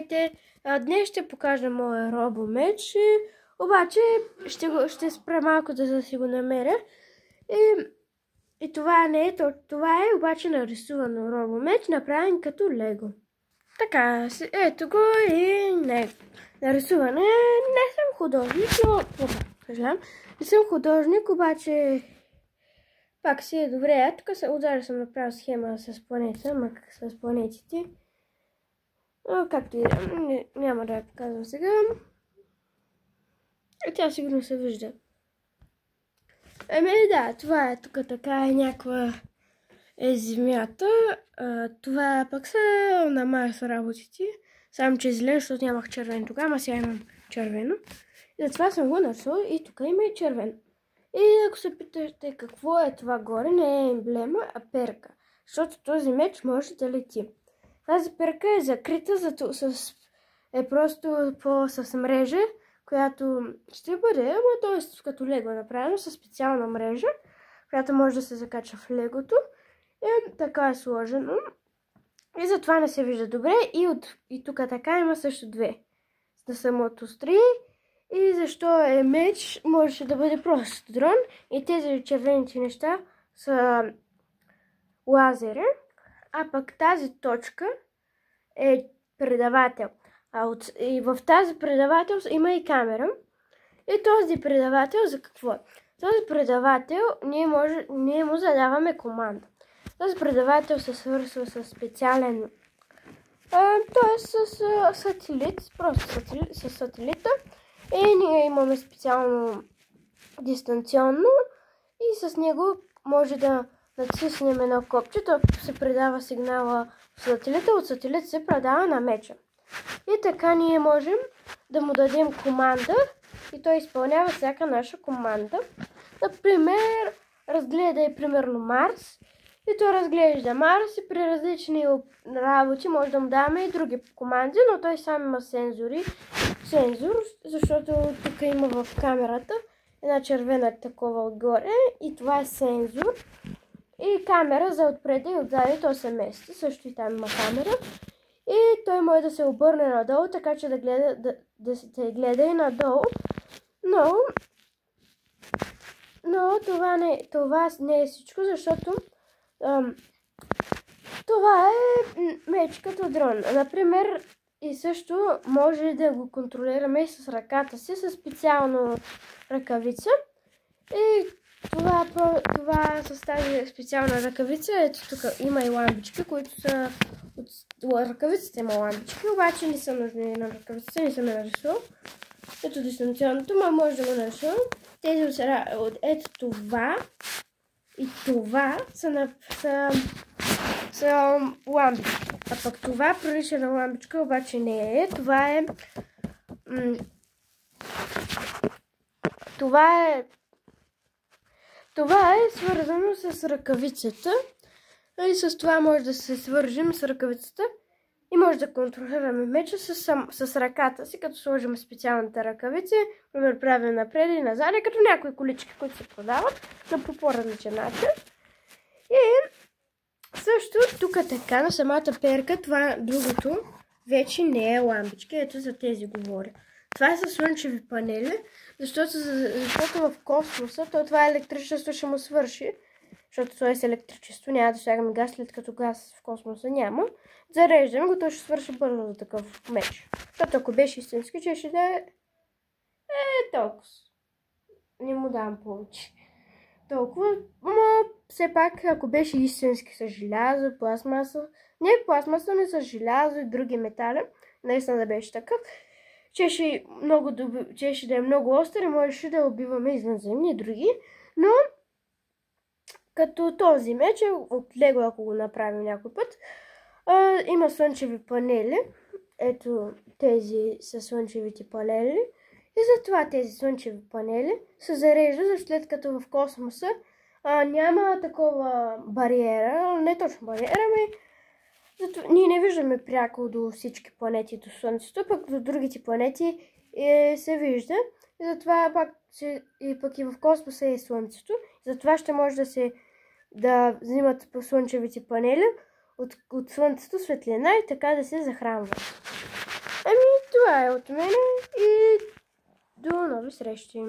Здравейте! Днес ще покажа моя робомеч, обаче ще спра малко да си го намеря. И това не е то. Това е обаче нарисувано робомеч, направен като лего. Така, ето го и нарисуване. Не съм художник, но... Не съм художник, обаче пак си е добре. Тук отзади съм направил схема с планета, с планетите. Както и няма да я показвам сега. Тя сигурно се вижда. Да, това е тук така е някаква земята. Това пък са на Марс работите. Само че е зелен, защото нямах червен тогава, а сега имам червено. И затова съм го нарисувал и тук има и червен. И ако се питате какво е това горе, не е емблема, а перка. Защото този меч може да лети. Тази перка е закрита, е просто с мрежа, която ще бъде, т.е. като лего направено, с специална мрежа, която може да се закача в легото. Така е сложено. И затова не се вижда добре. И тук така има също две. За самото острие. И защо е меч, можеше да бъде просто дрон. И тези червените неща са лазери. А пък тази точка е предавател. И в тази предавател има и камера. И този предавател за какво? Този предавател ние му задаваме команда. Този предавател се свързва с специален, т.е. с сателит, просто с сателита. И ние имаме специално дистанционно и с него може да натиснем едно копче, то се предава сигнала в сателита, от сателит се предава на меча. И така ние можем да му дадем команда и той изпълнява всяка наша команда. Например, разгледай примерно Марс и той разглежда Марс и при различни работи може да му даваме и други команди, но той сам има сензор, защото тук има в камерата една червена такова отгоре и това е сензор. И камера за отпред и отзади, то се мести, също и там има камера. И той може да се обърне надолу, така че да се гледа и надолу. Но това не е всичко, защото това е меч като дрон. Например, и също може да го контролираме с ръката си, с специална ръкавица. И това с тази специална ръкавица, ето тук има и лампички, които са от ръкавицата има лампички, обаче не са нужни на ръкавицата, не съм я нарисувал. Ето дистанционното, може да го нарисувам. Ето това и това са лампички. А пък това прилича на лампичка, обаче не е. Това е свързано с ръкавицата. И с това може да се свържим с ръкавицата и може да контролираме меча с ръката си, като сложим специалната ръкавица, например правим напред и назад, като някои колички, които се продават на по-различен начин. И също тук така на самата перка, това другото вече не е лампичка, ето за тези говоря. Това са слънчеви панели, защото в космоса това електричество ще му свърши. Защото това е с електричество, няма да слагаме газ, след като газ в космоса няма. Зареждаме го, той ще свърши бързо за такъв меч. Защото ако беше истински, ще да е толкова. Не му давам повече. Толкова, но все пак, ако беше истински с желязо, пластмаса, не с желязо и други метали, наистина да беше такъв, че да е много остър и можеше да убиваме извънземни и други, но като този меч от лего, ако го направим някой път, има слънчеви панели. Ето тези са слънчевите панели. И затова тези слънчеви панели се зареждат, след като в космоса няма такова бариера, не точно бариера, ние не виждаме пряко до всички планети до Слънцето, пък до другите планети се вижда. И затова пък и в космоса е Слънцето. Затова ще може да взимат по слънчевите панели от Слънцето светлина и така да се захранват. Това е от мене и до нови срещи.